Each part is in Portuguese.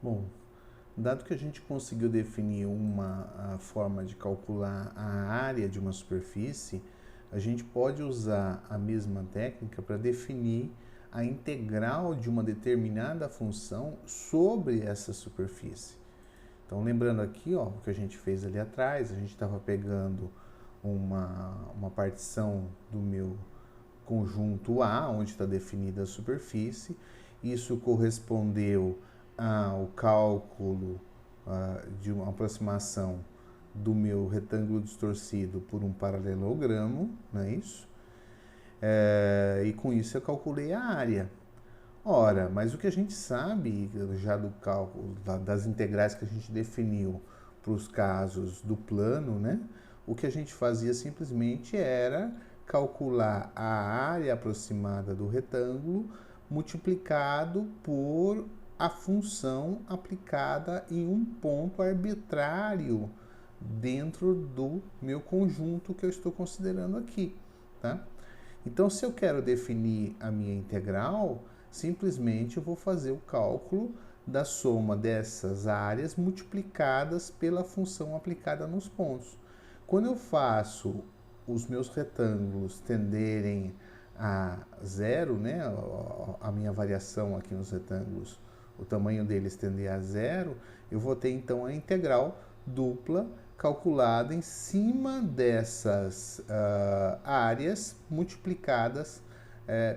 Bom, dado que a gente conseguiu definir uma forma de calcular a área de uma superfície, a gente pode usar a mesma técnica para definir a integral de uma determinada função sobre essa superfície. Então, lembrando aqui, ó, o que a gente fez ali atrás, a gente estava pegando uma partição do meu conjunto A, onde está definida a superfície. Isso correspondeu ao cálculo de uma aproximação do meu retângulo distorcido por um paralelogramo, não é isso? E com isso eu calculei a área. Ora, mas o que a gente sabe já do cálculo das integrais que a gente definiu para os casos do plano, né? O que a gente fazia simplesmente era calcular a área aproximada do retângulo multiplicado por a função aplicada em um ponto arbitrário dentro do meu conjunto que eu estou considerando aqui, tá? Então, se eu quero definir a minha integral, simplesmente eu vou fazer o cálculo da soma dessas áreas multiplicadas pela função aplicada nos pontos. Quando eu faço os meus retângulos tenderem a zero, né, a minha variação aqui nos retângulos, o tamanho deles tender a zero, eu vou ter então a integral dupla calculada em cima dessas áreas multiplicadas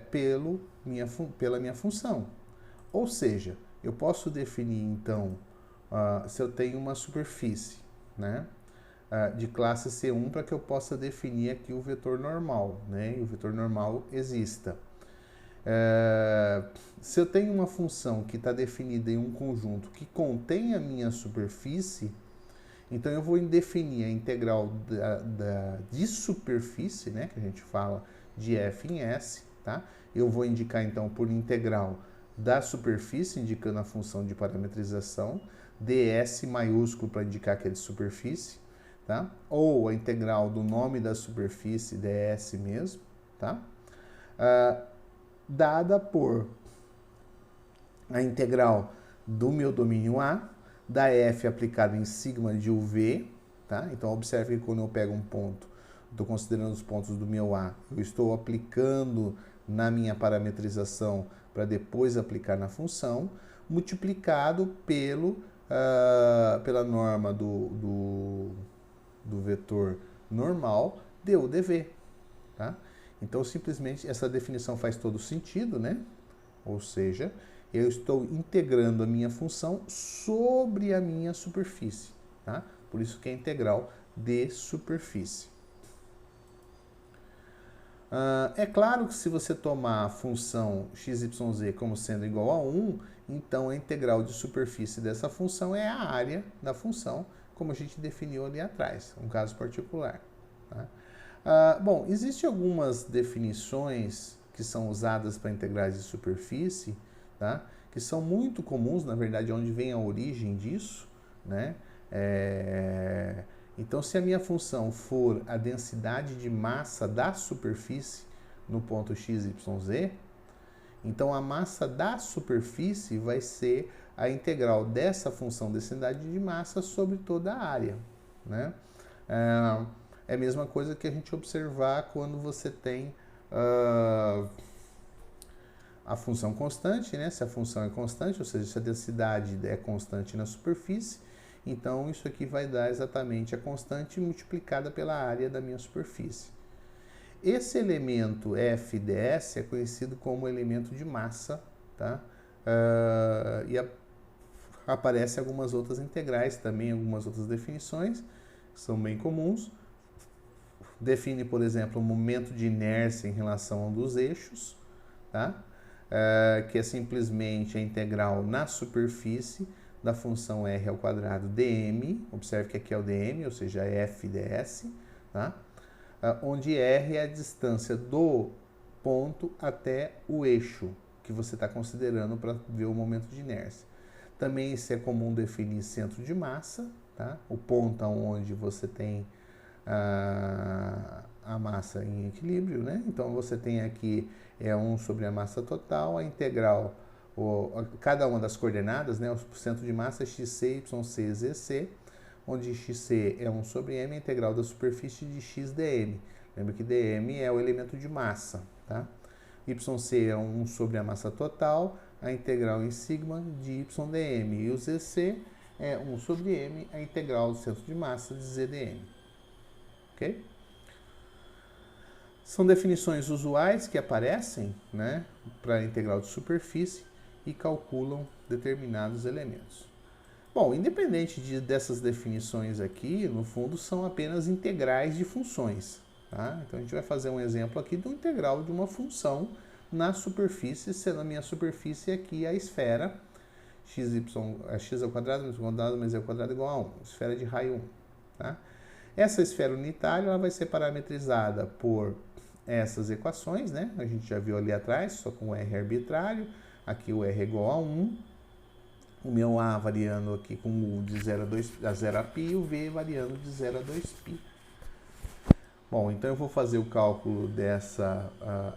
pela minha função. Ou seja, eu posso definir então, se eu tenho uma superfície, né, de classe C1 para que eu possa definir aqui o vetor normal, né, e o vetor normal exista. Se eu tenho uma função que está definida em um conjunto que contém a minha superfície, então eu vou definir a integral de superfície, né, que a gente fala de f em s, tá? Eu vou indicar então por integral da superfície, indicando a função de parametrização, ds maiúsculo para indicar que é de superfície, tá? Ou a integral do nome da superfície, ds mesmo, tá? Dada por a integral do meu domínio A, da f aplicada em sigma de uv, tá? Então observe que quando eu pego um ponto, estou considerando os pontos do meu A, eu estou aplicando na minha parametrização para depois aplicar na função, multiplicado pela norma do vetor normal, du dv, tá? Então simplesmente essa definição faz todo sentido, né? Ou seja, eu estou integrando a minha função sobre a minha superfície, tá? Por isso que é integral de superfície. É claro que se você tomar a função xyz como sendo igual a 1, então a integral de superfície dessa função é a área da função, como a gente definiu ali atrás, um caso particular. Tá? Bom, existem algumas definições que são usadas para integrais de superfície, tá? Que são muito comuns, na verdade, onde vem a origem disso, né? Então, se a minha função for a densidade de massa da superfície no ponto x, y, z, então a massa da superfície vai ser a integral dessa função densidade de massa sobre toda a área, né? É a mesma coisa que a gente observar quando você tem a função constante, né? Se a função é constante, ou seja, se a densidade é constante na superfície, então isso aqui vai dar exatamente a constante multiplicada pela área da minha superfície. Esse elemento f ds é conhecido como elemento de massa, tá? Aparecem algumas outras integrais também, algumas outras definições, que são bem comuns. Define, por exemplo, o momento de inércia em relação a um dos eixos, tá? Que é simplesmente a integral na superfície da função r ao quadrado dm, observe que aqui é o dm, ou seja, f ds, tá? Onde r é a distância do ponto até o eixo que você está considerando para ver o momento de inércia. Também isso é comum definir centro de massa, tá? O ponto onde você tem a massa em equilíbrio, né? Então você tem aqui 1 sobre a massa total, a integral cada uma das coordenadas, né, o centro de massa xc, yc, zc, onde xc é 1 sobre m, a integral da superfície de x dm. Lembra que dm é o elemento de massa, tá? Yc é 1 sobre a massa total, a integral em sigma de y dm. E o zc é 1 sobre m, a integral do centro de massa de zdm. Ok? São definições usuais que aparecem, né, para a integral de superfície e calculam determinados elementos. Bom, independente dessas definições aqui, no fundo são apenas integrais de funções. Tá? Então a gente vai fazer um exemplo aqui do integral de uma função na superfície, sendo a minha superfície aqui a esfera x ao quadrado menos y ao quadrado mais z ao quadrado igual a 1, esfera de raio 1. Tá? Essa esfera unitária ela vai ser parametrizada por essas equações, né? A gente já viu ali atrás, só com o R arbitrário. Aqui o R é igual a 1. O meu A variando aqui com U de 0 a 0 a π e o V variando de 0 a 2π. Bom, então eu vou fazer o cálculo dessa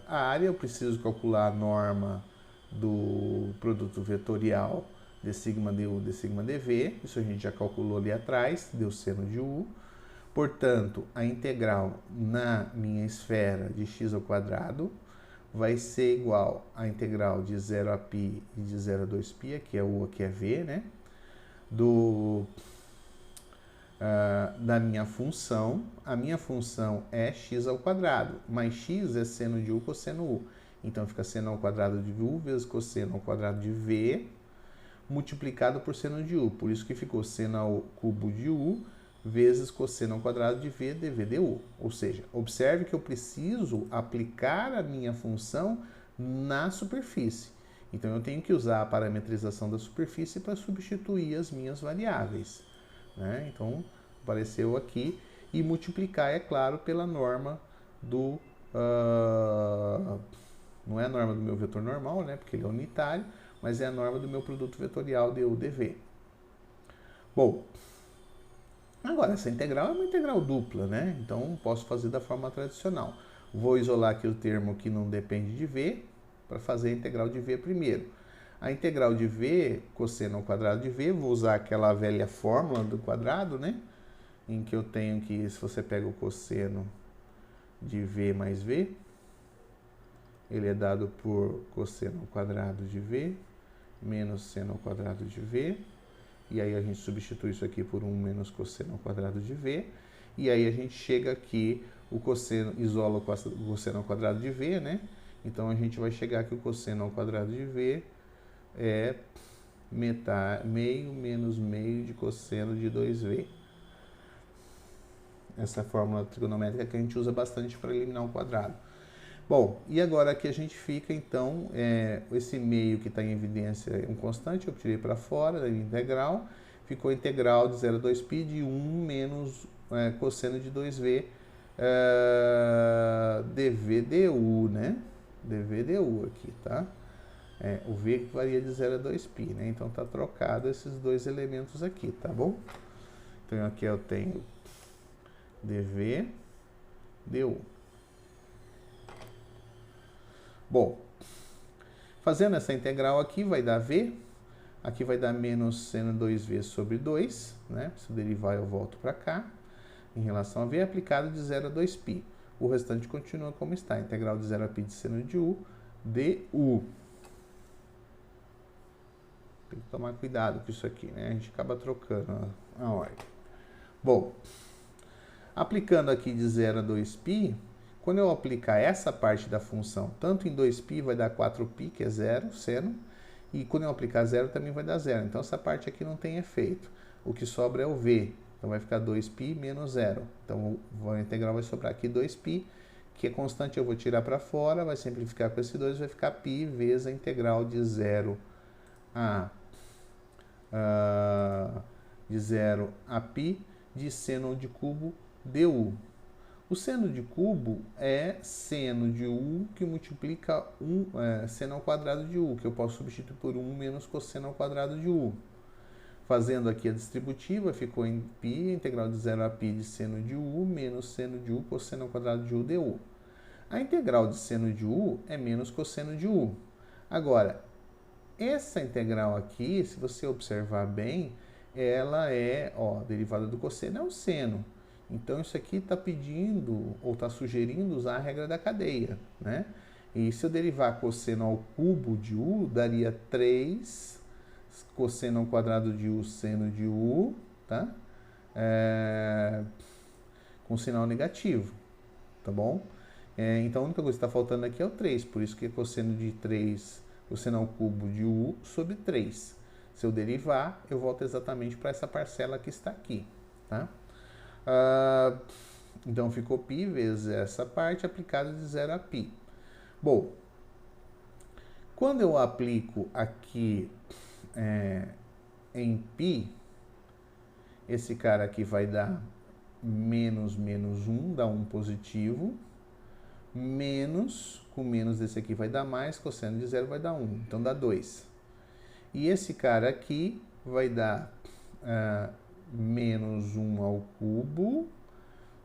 área. Eu preciso calcular a norma do produto vetorial de sigma du de sigma dv. Isso a gente já calculou ali atrás, deu seno de U. Portanto, a integral na minha esfera de x ao quadrado vai ser igual à integral de 0 a π e de 0 a 2π, aqui é U, aqui é V, né? Da minha função. A minha função é x ao quadrado, mas x é seno de U cosseno U. Então, fica seno ao quadrado de U vezes cosseno ao quadrado de V, multiplicado por seno de U. Por isso que ficou seno ao cubo de U vezes cosseno ao quadrado de V dv du. Ou seja, observe que eu preciso aplicar a minha função na superfície. Então, eu tenho que usar a parametrização da superfície para substituir as minhas variáveis. Né? Então, apareceu aqui. E multiplicar, é claro, pela norma do... não é a norma do meu vetor normal, né? Porque ele é unitário, mas é a norma do meu produto vetorial du dv. Bom, agora, essa integral é uma integral dupla, né? Então, posso fazer da forma tradicional. Vou isolar aqui o termo que não depende de V, para fazer a integral de V primeiro. A integral de V, cosseno ao quadrado de V, vou usar aquela velha fórmula do quadrado, né? Em que eu tenho que, se você pega o cosseno de V mais V, ele é dado por cosseno ao quadrado de V, menos seno ao quadrado de V. E aí a gente substitui isso aqui por 1 menos cosseno ao quadrado de V. E aí a gente chega aqui, o cosseno isola o cosseno ao quadrado de V, né? Então a gente vai chegar que o cosseno ao quadrado de V é meio menos meio de cosseno de 2V. Essa fórmula trigonométrica que a gente usa bastante para eliminar o quadrado. Bom, e agora aqui a gente fica, então, esse meio que está em evidência é um constante, eu tirei para fora da integral, ficou a integral de 0 a 2π de 1 menos cosseno de 2v dv du, né? dv du aqui, tá? O v varia de 0 a 2π, né? Então, tá trocado esses dois elementos aqui, tá bom? Então, aqui eu tenho dv du. Bom, fazendo essa integral aqui, vai dar V. Aqui vai dar menos seno 2V sobre 2, né? Se eu derivar, eu volto para cá. Em relação a V, aplicado de 0 a 2π. O restante continua como está. Integral de 0 a π de seno de U, du. Tem que tomar cuidado com isso aqui, né? A gente acaba trocando a ordem. Bom, aplicando aqui de 0 a 2π, quando eu aplicar essa parte da função, tanto em 2π vai dar 4π, que é zero, seno, e quando eu aplicar zero também vai dar zero. Então, essa parte aqui não tem efeito. O que sobra é o V. Então, vai ficar 2π menos zero. Então, a integral vai sobrar aqui 2π, que é constante, eu vou tirar para fora, vai simplificar com esse 2, vai ficar π vezes a integral de 0 a π de seno de cubo du. O seno de cubo é seno de U que multiplica seno ao quadrado de U, que eu posso substituir por 1 menos cosseno ao quadrado de U. Fazendo aqui a distributiva, ficou em π, integral de 0 a π de seno de U, menos seno de U, cosseno ao quadrado de U du. A integral de seno de U é menos cosseno de U. Agora, essa integral aqui, se você observar bem, ela é, ó, a derivada do cosseno é o seno. Então, isso aqui está pedindo, ou está sugerindo usar a regra da cadeia, né? E se eu derivar cosseno ao cubo de u, daria 3 cosseno ao quadrado de u seno de u, tá? Com sinal negativo, tá bom? Então, a única coisa que está faltando aqui é o 3, por isso que é cosseno de 3, cosseno ao cubo de u sobre 3. Se eu derivar, eu volto exatamente para essa parcela que está aqui, tá? Então, ficou π vezes essa parte aplicada de 0 a π. Bom, quando eu aplico aqui em π, esse cara aqui vai dar menos 1, dá 1 positivo, menos, com menos desse aqui vai dar mais, cosseno de 0 vai dar 1, então dá 2. E esse cara aqui vai dar menos 1 ao cubo,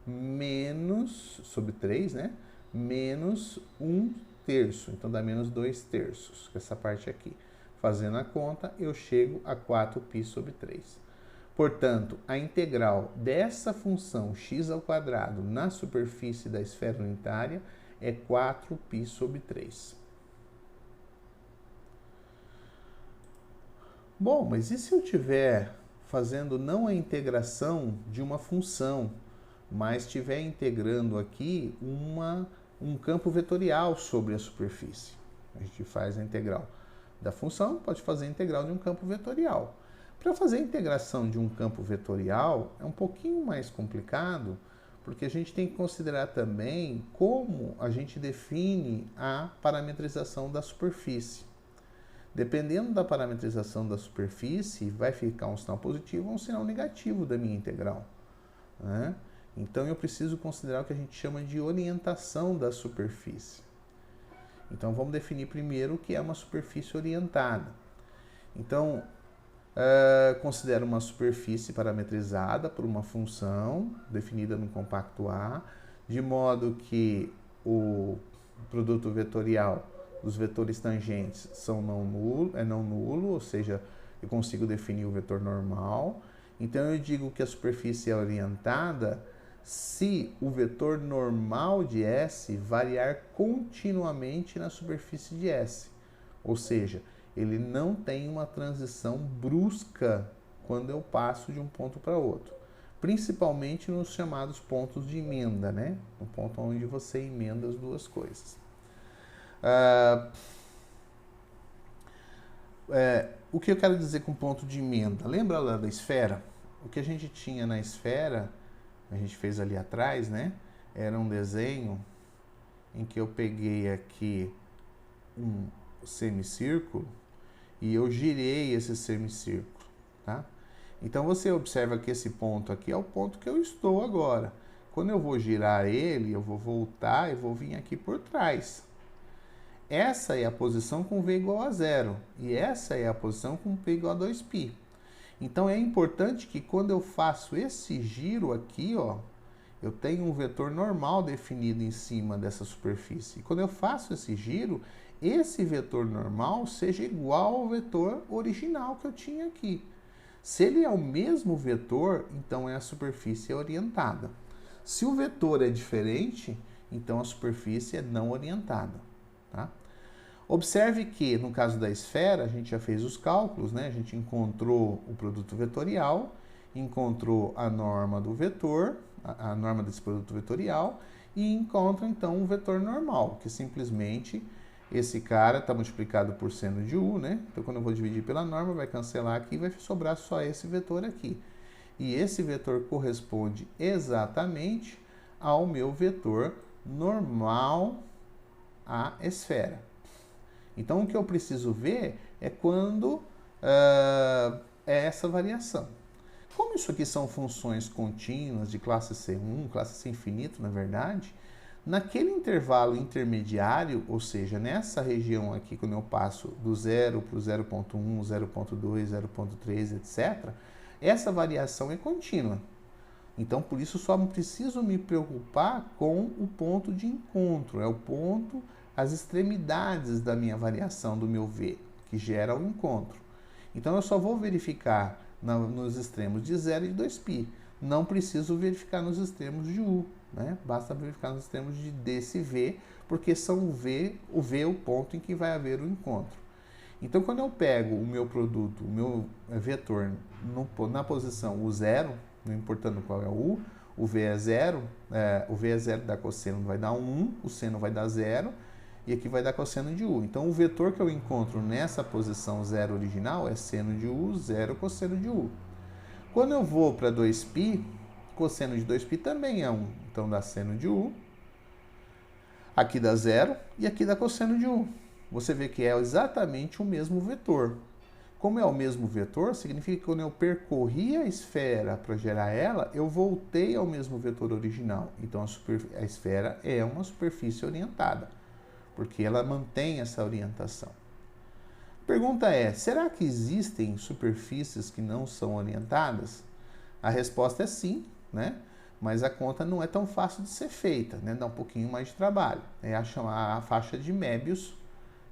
menos, sobre 3, né? Menos 1 terço, então dá menos 2 terços, que essa parte aqui. Fazendo a conta, eu chego a 4π sobre 3. Portanto, a integral dessa função x ao quadrado na superfície da esfera unitária é 4π sobre 3. Bom, mas e se eu estiver fazendo não a integração de uma função, mas estiver integrando aqui um campo vetorial sobre a superfície? A gente faz a integral da função, pode fazer a integral de um campo vetorial. Para fazer a integração de um campo vetorial é um pouquinho mais complicado, porque a gente tem que considerar também como a gente define a parametrização da superfície. Dependendo da parametrização da superfície, vai ficar um sinal positivo ou um sinal negativo da minha integral, né? Então, eu preciso considerar o que a gente chama de orientação da superfície. Então, vamos definir primeiro o que é uma superfície orientada. Então, considero uma superfície parametrizada por uma função definida no compacto A, de modo que o produto vetorial dos vetores tangentes é não nulo, ou seja, eu consigo definir o vetor normal. Então, eu digo que a superfície é orientada se o vetor normal de S variar continuamente na superfície de S. Ou seja, ele não tem uma transição brusca quando eu passo de um ponto para outro. Principalmente nos chamados pontos de emenda, né? No ponto onde você emenda as duas coisas. O que eu quero dizer com ponto de emenda? Lembra lá da esfera? O que a gente tinha na esfera, a gente fez ali atrás, né? Era um desenho em que eu peguei aqui um semicírculo e eu girei esse semicírculo, tá? Então, você observa que esse ponto aqui é o ponto que eu estou agora. Quando eu vou girar ele, eu vou voltar e vou vir aqui por trás. Essa é a posição com v igual a 0 e essa é a posição com p igual a 2π. Então, é importante que quando eu faço esse giro aqui, ó, eu tenho um vetor normal definido em cima dessa superfície. E quando eu faço esse giro, esse vetor normal seja igual ao vetor original que eu tinha aqui. Se ele é o mesmo vetor, então a superfície é orientada. Se o vetor é diferente, então a superfície é não orientada, tá? Observe que, no caso da esfera, a gente já fez os cálculos, né? A gente encontrou o produto vetorial, encontrou a norma do vetor, a norma desse produto vetorial, e encontra, então, o vetor normal, que simplesmente esse cara está multiplicado por seno de u, né? Então, quando eu vou dividir pela norma, vai cancelar aqui e vai sobrar só esse vetor aqui. E esse vetor corresponde exatamente ao meu vetor normal à esfera. Então, o que eu preciso ver é quando é essa variação. Como isso aqui são funções contínuas de classe C1, classe C infinito, na verdade, naquele intervalo intermediário, ou seja, nessa região aqui, quando eu passo do 0 para o 0.1, 0.2, 0.3, etc., essa variação é contínua. Então, por isso, só preciso me preocupar com o ponto de encontro, é o ponto, as extremidades da minha variação, do meu V, que gera o encontro. Então, eu só vou verificar nos extremos de 0 e de 2π. Não preciso verificar nos extremos de u, né? Basta verificar nos extremos de desse v, porque são o v é o ponto em que vai haver o encontro. Então, quando eu pego o meu produto, o meu vetor na posição u0, não importando qual é o v é 0, o v é 0 da cosseno vai dar 1, o seno vai dar 0, e aqui vai dar cosseno de u. Então, o vetor que eu encontro nessa posição 0 original é seno de u, 0 cosseno de u. Quando eu vou para 2π, cosseno de 2π também é 1. Então, dá seno de u, aqui dá 0 e aqui dá cosseno de u. Você vê que é exatamente o mesmo vetor. Como é o mesmo vetor, significa que quando eu percorri a esfera para gerar ela, eu voltei ao mesmo vetor original. Então, a esfera é uma superfície orientada, porque ela mantém essa orientação. Pergunta é, será que existem superfícies que não são orientadas? A resposta é sim, né? Mas a conta não é tão fácil de ser feita, né? Dá um pouquinho mais de trabalho. É a faixa de Möbius,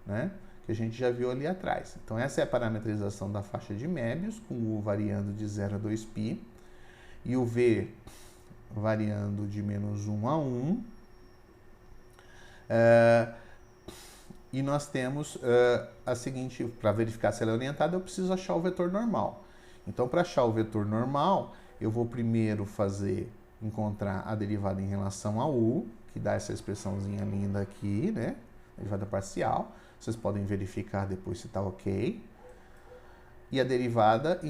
né? Que a gente já viu ali atrás. Então, essa é a parametrização da faixa de Möbius, com o U variando de 0 a 2π, e o V variando de menos 1 a 1. E nós temos a seguinte, para verificar se ela é orientada, eu preciso achar o vetor normal. Então, para achar o vetor normal, eu vou primeiro encontrar a derivada em relação a u, que dá essa expressãozinha linda aqui, né? Derivada parcial. Vocês podem verificar depois se está ok. E a derivada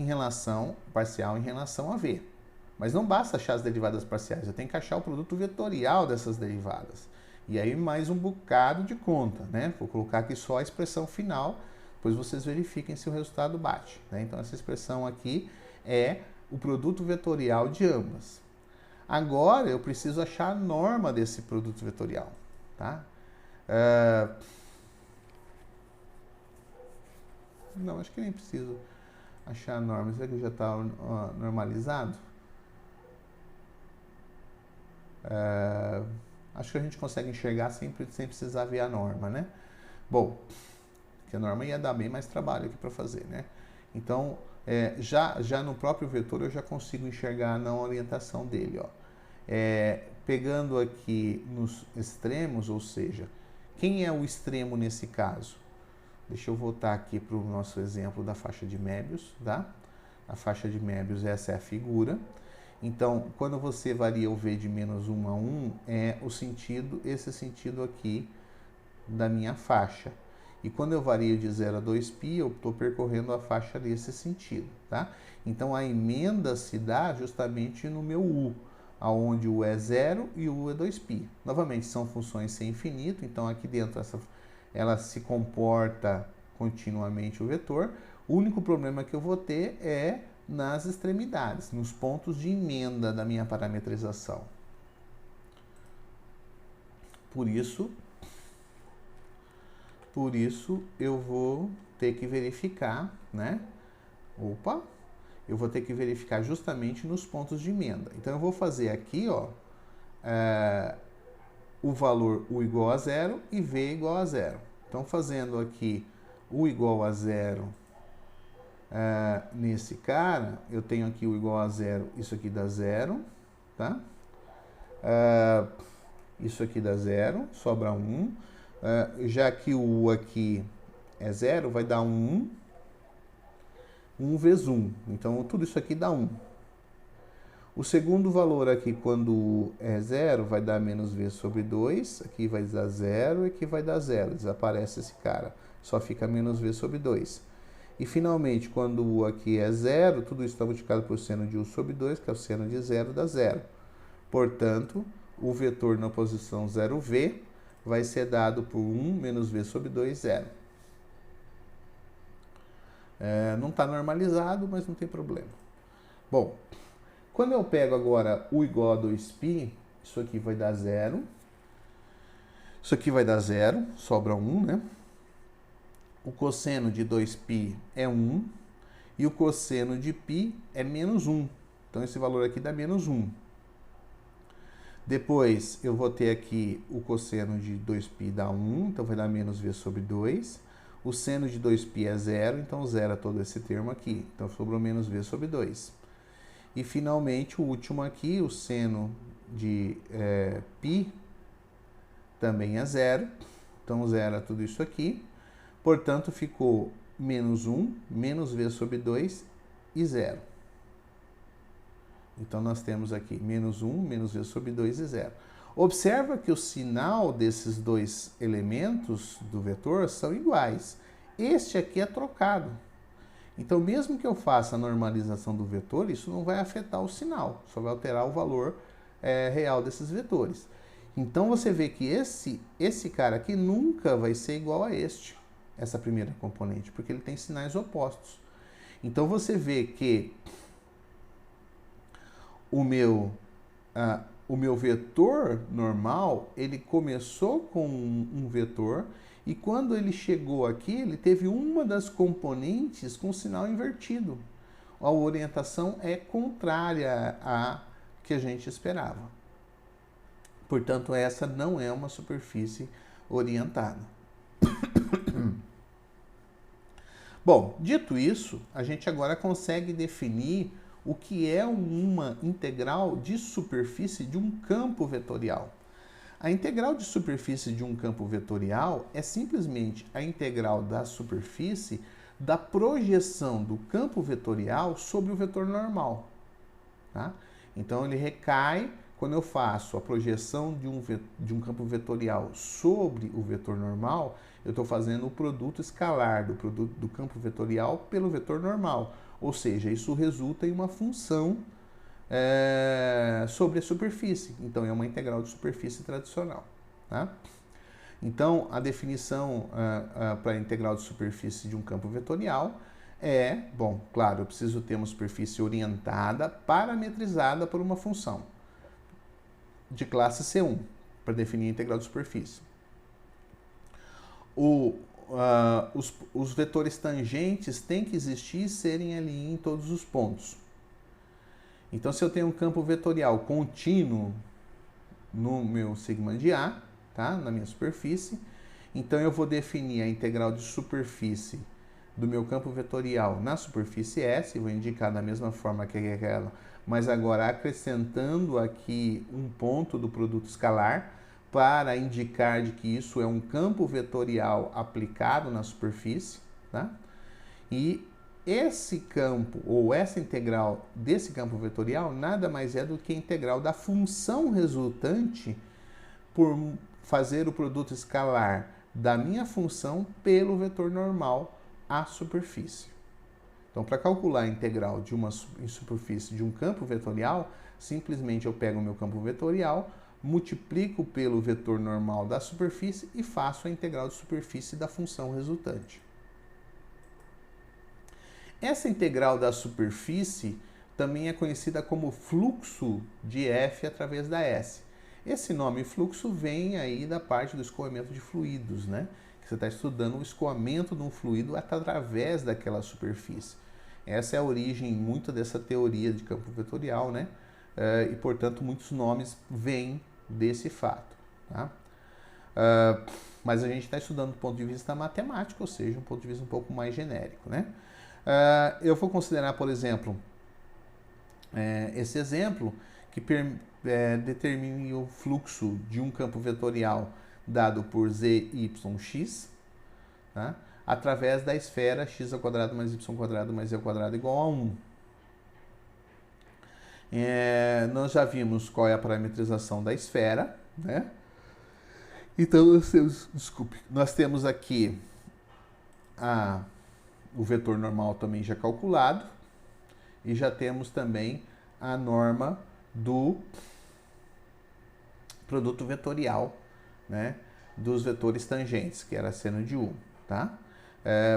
parcial em relação a v. Mas não basta achar as derivadas parciais, eu tenho que achar o produto vetorial dessas derivadas. E aí mais um bocado de conta, né? Vou colocar aqui só a expressão final, depois vocês verifiquem se o resultado bate, né? Então essa expressão aqui é o produto vetorial de ambas. Agora eu preciso achar a norma desse produto vetorial, tá? Não, acho que nem preciso achar a norma. Será que já está normalizado? Acho que a gente consegue enxergar sem precisar ver a norma, né? Bom, que a norma ia dar bem mais trabalho aqui para fazer, né? Então, já no próprio vetor eu já consigo enxergar na orientação dele, ó. Pegando aqui nos extremos, ou seja, quem é o extremo nesse caso? Deixa eu voltar aqui para o nosso exemplo da faixa de Möbius, tá? A faixa de Möbius, essa é a figura. Então, quando você varia o V de menos 1 a 1, é esse sentido aqui da minha faixa. E quando eu vario de 0 a 2π, eu estou percorrendo a faixa nesse sentido, tá? Então, a emenda se dá justamente no meu U, onde o U é 0 e o U é 2π. Novamente, são funções sem infinito, então aqui dentro ela se comporta continuamente o vetor. O único problema que eu vou ter é nas extremidades, nos pontos de emenda da minha parametrização. Por isso eu vou ter que verificar, né? Eu vou ter que verificar justamente nos pontos de emenda. Então, eu vou fazer aqui, ó, o valor U igual a 0 e V igual a 0. Então, fazendo aqui U igual a 0 nesse cara, eu tenho aqui U igual a 0, isso aqui dá 0, tá? Isso aqui dá 0, sobra 1. Já que o U aqui é 0, vai dar 1 vezes 1. Então, tudo isso aqui dá 1. O segundo valor aqui, quando U é 0, vai dar menos V sobre 2. Aqui vai dar 0 e aqui vai dar 0. Desaparece esse cara. Só fica menos V sobre 2. E, finalmente, quando U aqui é 0, tudo isso está multiplicado por seno de U sobre 2, que é o seno de 0, dá 0. Portanto, o vetor na posição 0V vai ser dado por 1 menos V sobre 2, 0. Não está normalizado, mas não tem problema. Bom, quando eu pego agora U igual a 2π, isso aqui vai dar 0. Isso aqui vai dar 0, sobra 1, né? O cosseno de 2π é 1 e o cosseno de π é menos 1. Então, esse valor aqui dá menos 1. Depois, eu vou ter aqui o cosseno de 2π dá 1, então vai dar menos V sobre 2. O seno de 2π é zero, então zero é todo esse termo aqui. Então sobrou menos v sobre 2. E finalmente o último aqui, o seno de π também é zero. Então zero é tudo isso aqui. Portanto, ficou menos 1, menos v sobre 2 e zero. Então nós temos aqui menos 1, menos v sobre 2 e zero. Observa que o sinal desses dois elementos do vetor são iguais. Este aqui é trocado. Então, mesmo que eu faça a normalização do vetor, isso não vai afetar o sinal, só vai alterar o valor real desses vetores. Então, você vê que esse cara aqui nunca vai ser igual a essa primeira componente, porque ele tem sinais opostos. Então, você vê que o meu vetor normal, ele começou com um vetor e quando ele chegou aqui, ele teve uma das componentes com sinal invertido. A orientação é contrária à que a gente esperava. Portanto, essa não é uma superfície orientada. Bom, dito isso, a gente agora consegue definir o que é uma integral de superfície de um campo vetorial. A integral de superfície de um campo vetorial é simplesmente a integral da superfície da projeção do campo vetorial sobre o vetor normal. Tá? Então, ele recai, quando eu faço a projeção de um campo vetorial sobre o vetor normal, eu estou fazendo o produto escalar do campo vetorial pelo vetor normal. Ou seja, isso resulta em uma função sobre a superfície. Então, é uma integral de superfície tradicional. Tá? Então, a definição para a integral de superfície de um campo vetorial é, bom, claro, eu preciso ter uma superfície orientada, parametrizada por uma função de classe C1, para definir a integral de superfície. Os vetores tangentes têm que existir e serem ali em todos os pontos. Então, se eu tenho um campo vetorial contínuo no meu sigma de A, tá? Na minha superfície, então eu vou definir a integral de superfície do meu campo vetorial na superfície S, vou indicar da mesma forma que aquela, mas agora acrescentando aqui um ponto do produto escalar para indicar de que isso é um campo vetorial aplicado na superfície, tá? E esse campo, ou essa integral desse campo vetorial, nada mais é do que a integral da função resultante por fazer o produto escalar da minha função pelo vetor normal à superfície. Então, para calcular a integral de uma superfície de um campo vetorial, simplesmente eu pego o meu campo vetorial, multiplico pelo vetor normal da superfície e faço a integral de superfície da função resultante. Essa integral da superfície também é conhecida como fluxo de F através da S. Esse nome fluxo vem aí da parte do escoamento de fluidos, né? Que você está estudando o escoamento de um fluido através daquela superfície. Essa é a origem muito dessa teoria de campo vetorial, né? E, portanto, muitos nomes vêm desse fato, tá? Mas a gente está estudando do ponto de vista matemático, ou seja, um ponto de vista um pouco mais genérico, né? Eu vou considerar, por exemplo, esse exemplo que determine o fluxo de um campo vetorial dado por ZYX, tá? Através da esfera x² mais y² mais z² igual a 1. Nós já vimos qual é a parametrização da esfera, né? Então, nós temos aqui o vetor normal também já calculado e já temos também a norma do produto vetorial, né, dos vetores tangentes, que era seno de U, tá?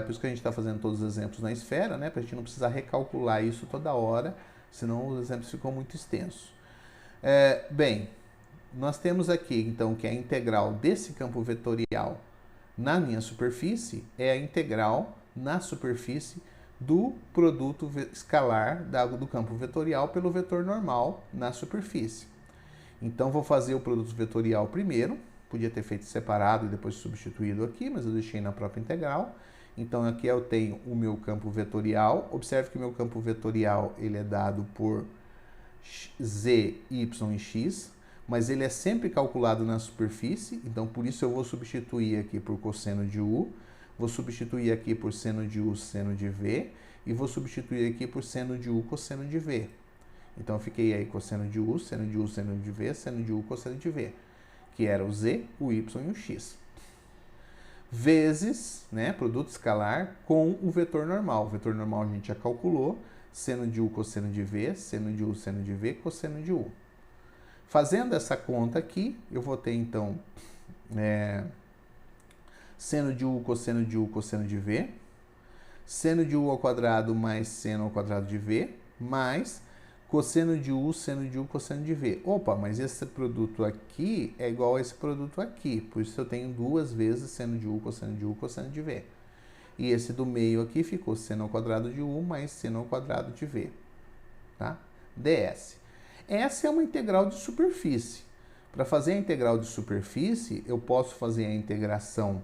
Por isso que a gente está fazendo todos os exemplos na esfera, né, para a gente não precisar recalcular isso toda hora, senão os exemplos ficam muito extensos. Bem, nós temos aqui, então, que a integral desse campo vetorial na minha superfície é a integral na superfície do produto escalar do campo vetorial pelo vetor normal na superfície. Então, vou fazer o produto vetorial primeiro, podia ter feito separado e depois substituído aqui, mas eu deixei na própria integral. Então aqui eu tenho o meu campo vetorial. Observe que o meu campo vetorial ele é dado por z, y e x, mas ele é sempre calculado na superfície, então por isso eu vou substituir aqui por cosseno de u, vou substituir aqui por seno de u, seno de v, e vou substituir aqui por seno de u, cosseno de v. Então eu fiquei aí cosseno de u, seno de u, seno de v, seno de u, cosseno de v, que era o z, o y e o x. Vezes, né, produto escalar com o vetor normal. O vetor normal a gente já calculou, seno de u, cosseno de v, seno de u, seno de v, cosseno de u. Fazendo essa conta aqui, eu vou ter então seno de u, cosseno de u, cosseno de v, seno de u ao quadrado mais seno ao quadrado de v, mais cosseno de u, seno de u, cosseno de v. Opa, mas esse produto aqui é igual a esse produto aqui, por isso eu tenho duas vezes seno de u, cosseno de v. E esse do meio aqui ficou seno ao quadrado de u mais seno ao quadrado de v, tá? ds. Essa é uma integral de superfície. Para fazer a integral de superfície, eu posso fazer a integração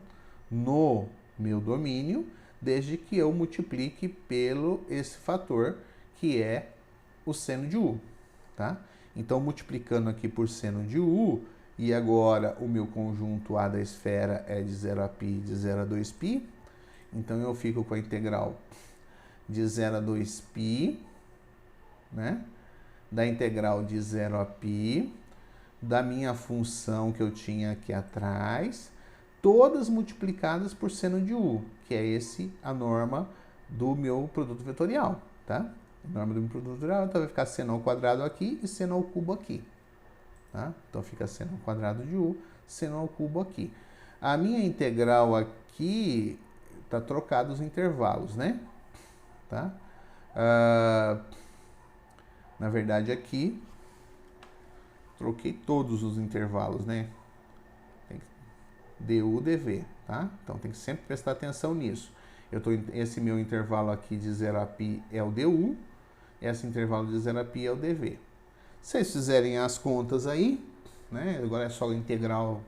no meu domínio, desde que eu multiplique pelo esse fator, que é o seno de u, tá? Então, multiplicando aqui por seno de u, e agora o meu conjunto A da esfera é de 0 a π, de 0 a 2π, então eu fico com a integral de 0 a 2π, né? Da integral de 0 a π, da minha função que eu tinha aqui atrás, todas multiplicadas por seno de u, que é a norma do meu produto vetorial, tá? A norma do meu produto vetorial, então vai ficar seno ao quadrado aqui e seno ao cubo aqui, tá? Então fica seno ao quadrado de u, seno ao cubo aqui. A minha integral aqui tá trocado os intervalos, né? Tá? Na verdade aqui troquei todos os intervalos, né? du, dv, tá? Então tem que sempre prestar atenção nisso. Esse meu intervalo aqui de 0 a π é o du, esse intervalo de 0 a π é o dv. Se vocês fizerem as contas aí, né? Agora é só integral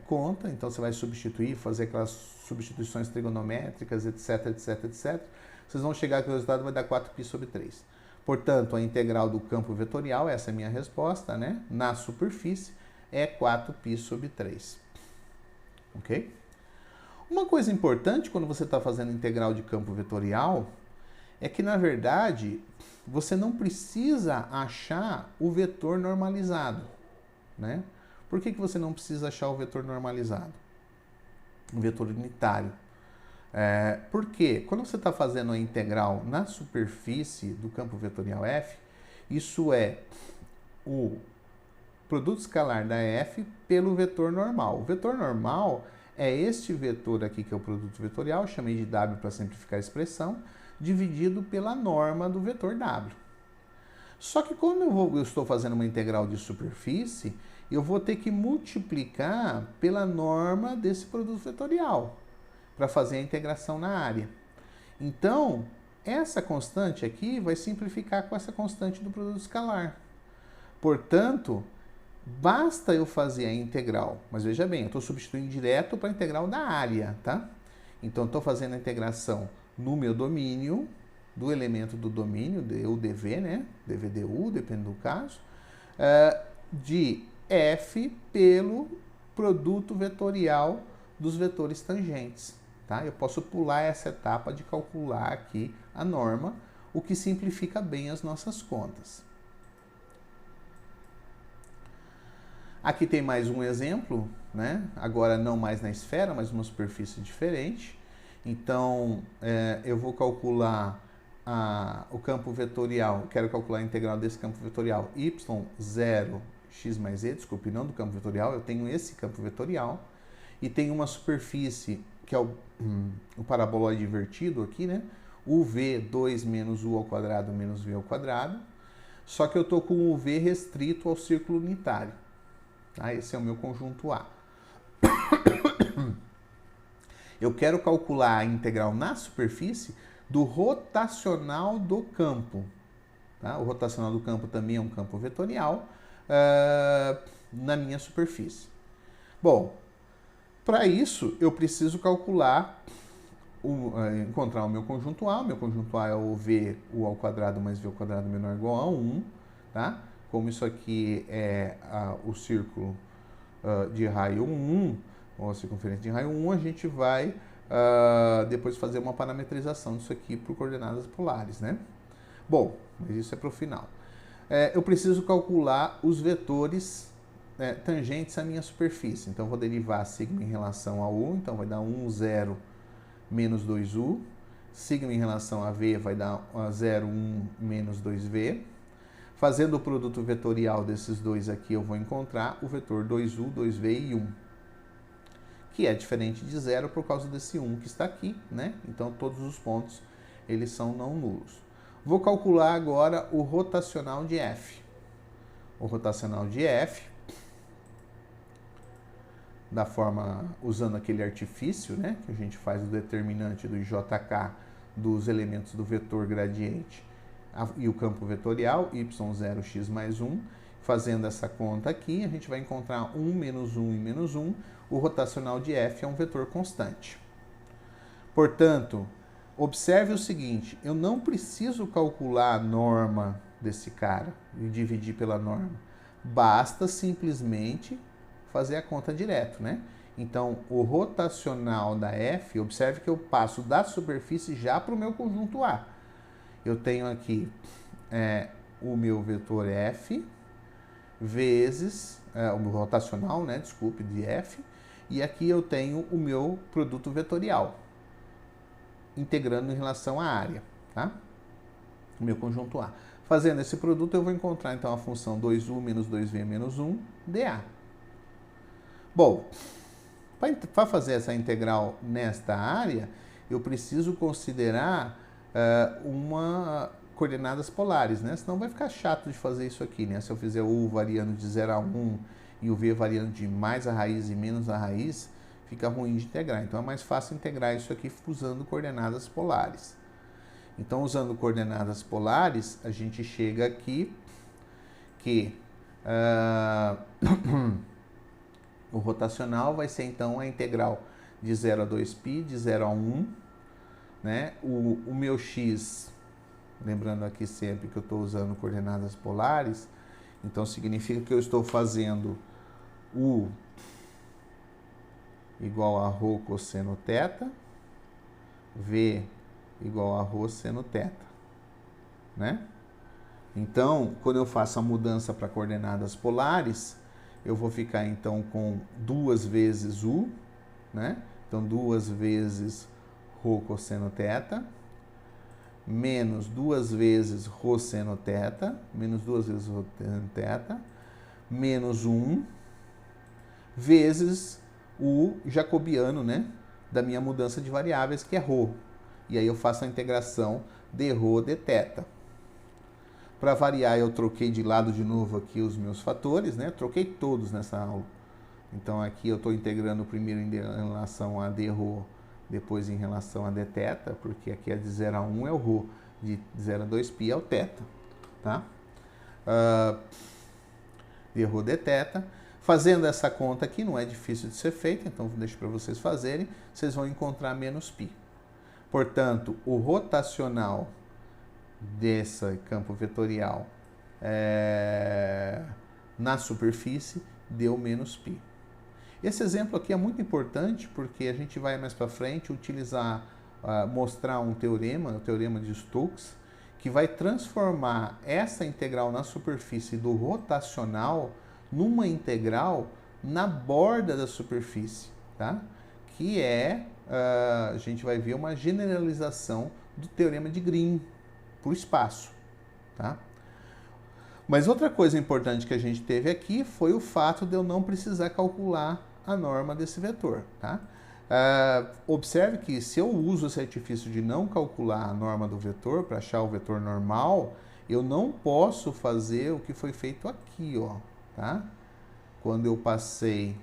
conta, então você vai substituir, fazer aquelas substituições trigonométricas, etc, etc, etc. Vocês vão chegar que o resultado vai dar 4π sobre 3. Portanto, a integral do campo vetorial, essa é a minha resposta, né? Na superfície, é 4π sobre 3. Ok? Uma coisa importante quando você está fazendo integral de campo vetorial é que, na verdade, você não precisa achar o vetor normalizado, né? Por que você não precisa achar o vetor normalizado? O vetor unitário. Porque quando você está fazendo a integral na superfície do campo vetorial f, isso é o produto escalar da f pelo vetor normal. O vetor normal é este vetor aqui, que é o produto vetorial, chamei de w para simplificar a expressão, dividido pela norma do vetor w. Só que quando eu estou fazendo uma integral de superfície, eu vou ter que multiplicar pela norma desse produto vetorial para fazer a integração na área. Então, essa constante aqui vai simplificar com essa constante do produto escalar. Portanto, basta eu fazer a integral. Mas veja bem, eu estou substituindo direto para a integral da área, tá? Então, estou fazendo a integração no meu domínio, do elemento do domínio, du, dv, né? dv, du, depende do caso, de f pelo produto vetorial dos vetores tangentes. Tá? Eu posso pular essa etapa de calcular aqui a norma, o que simplifica bem as nossas contas. Aqui tem mais um exemplo, né? Agora não mais na esfera, mas uma superfície diferente. Então, eu vou calcular o campo vetorial, quero calcular a integral desse campo vetorial y0 x mais e, desculpe, não do campo vetorial, eu tenho esse campo vetorial e tenho uma superfície que é o paraboloide invertido aqui, né? uv2 menos u ao quadrado menos v ao quadrado, só que eu estou com o v restrito ao círculo unitário. Tá? Esse é o meu conjunto A. Eu quero calcular a integral na superfície do rotacional do campo. Tá? O rotacional do campo também é um campo vetorial na minha superfície. Bom, para isso eu preciso calcular encontrar o meu conjunto A. O meu conjunto A é o V, u ao quadrado mais v ao quadrado menor ou igual a 1, tá? Como isso aqui é o círculo de raio 1, ou a circunferência de raio 1, a gente vai depois fazer uma parametrização disso aqui por coordenadas polares, né? Bom, mas isso é para o final. Eu preciso calcular os vetores tangentes à minha superfície. Então, vou derivar sigma em relação a u, então vai dar 1, 0, menos 2u. Sigma em relação a v vai dar 0, 1, menos 2v. Fazendo o produto vetorial desses dois aqui, eu vou encontrar o vetor 2u, 2v e 1, que é diferente de 0 por causa desse 1 que está aqui, né? Então, todos os pontos, eles são não nulos. Vou calcular agora o rotacional de f. O rotacional de f, da forma, usando aquele artifício, né? Que a gente faz o determinante do JK dos elementos do vetor gradiente e o campo vetorial, y0x mais 1. Fazendo essa conta aqui, a gente vai encontrar 1 menos 1 e menos 1. O rotacional de f é um vetor constante. Portanto, observe o seguinte, eu não preciso calcular a norma desse cara e dividir pela norma. Basta simplesmente fazer a conta direto, né? Então, o rotacional da f, observe que eu passo da superfície já para o meu conjunto A. Eu tenho aqui o meu vetor f vezes, o meu rotacional, né? Desculpe, de f. E aqui eu tenho o meu produto vetorial, integrando em relação à área, tá? O meu conjunto A. Fazendo esse produto, eu vou encontrar, então, a função 2u menos 2v menos 1, dA. Bom, para fazer essa integral nesta área, eu preciso considerar coordenadas polares, né? Senão vai ficar chato de fazer isso aqui, né? Se eu fizer o u variando de 0 a 1 e o v variando de mais a raiz e menos a raiz, fica ruim de integrar. Então, é mais fácil integrar isso aqui usando coordenadas polares. Então, usando coordenadas polares, a gente chega aqui que o rotacional vai ser, então, a integral de 0 a 2π, de 0 a 1, né? O meu x, lembrando aqui sempre que eu estou usando coordenadas polares, então significa que eu estou fazendo u igual a ρ cosseno θ, v igual a ρ seno θ, né? Então, quando eu faço a mudança para coordenadas polares, eu vou ficar, então, com 2 vezes u, né? Então, 2 vezes ρ cosseno θ, menos 2 vezes ρ seno θ, menos 2 vezes ρ seno θ, menos 1, vezes o jacobiano, né? Da minha mudança de variáveis, que é ρ. E aí eu faço a integração de ρ dθ. Para variar, eu troquei de lado de novo aqui os meus fatores, né? Troquei todos nessa aula. Então, aqui eu estou integrando primeiro em relação a dρ, depois em relação a dθ, porque aqui é de 0 a 1 é o ρ, de 0 a 2π é o θ, tá? Dρ dθ. Fazendo essa conta aqui, não é difícil de ser feita, então deixo para vocês fazerem, vocês vão encontrar menos π. Portanto, o rotacional desse campo vetorial na superfície deu menos π. Esse exemplo aqui é muito importante porque a gente vai mais para frente utilizar, mostrar um teorema, o teorema de Stokes, que vai transformar essa integral na superfície do rotacional numa integral na borda da superfície, tá? Que a gente vai ver uma generalização do teorema de Green para o espaço, tá? Mas outra coisa importante que a gente teve aqui foi o fato de eu não precisar calcular a norma desse vetor, tá? Observe que se eu uso esse artifício de não calcular a norma do vetor para achar o vetor normal, eu não posso fazer o que foi feito aqui, ó, tá? Quando eu passei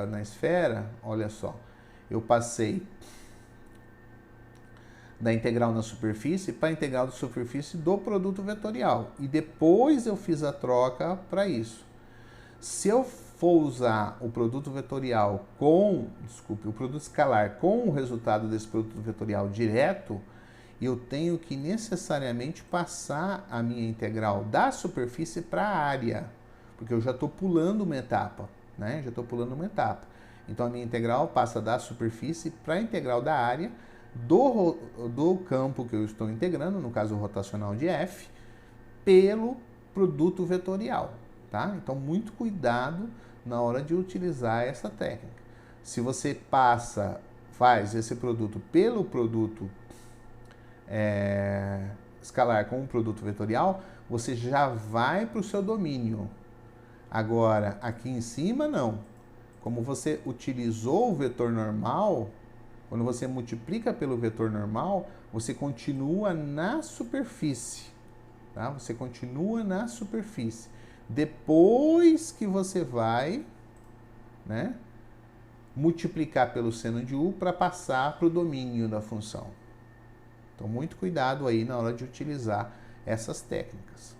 na esfera, olha só, eu passei da integral na superfície para a integral da superfície do produto vetorial. E depois eu fiz a troca para isso. Se eu for usar o produto vetorial o produto escalar com o resultado desse produto vetorial direto, eu tenho que necessariamente passar a minha integral da superfície para a área, porque eu já estou pulando uma etapa, né? Já estou pulando uma etapa. Então a minha integral passa da superfície para a integral da área do campo que eu estou integrando, no caso rotacional de F, pelo produto vetorial, tá? Então muito cuidado na hora de utilizar essa técnica. Se você faz esse produto pelo produto escalar com o produto vetorial, você já vai para o seu domínio. Agora, aqui em cima, não. Como você utilizou o vetor normal, quando você multiplica pelo vetor normal, você continua na superfície. Tá? Você continua na superfície. Depois que você vai, né, multiplicar pelo seno de U para passar para o domínio da função. Então, muito cuidado aí na hora de utilizar essas técnicas.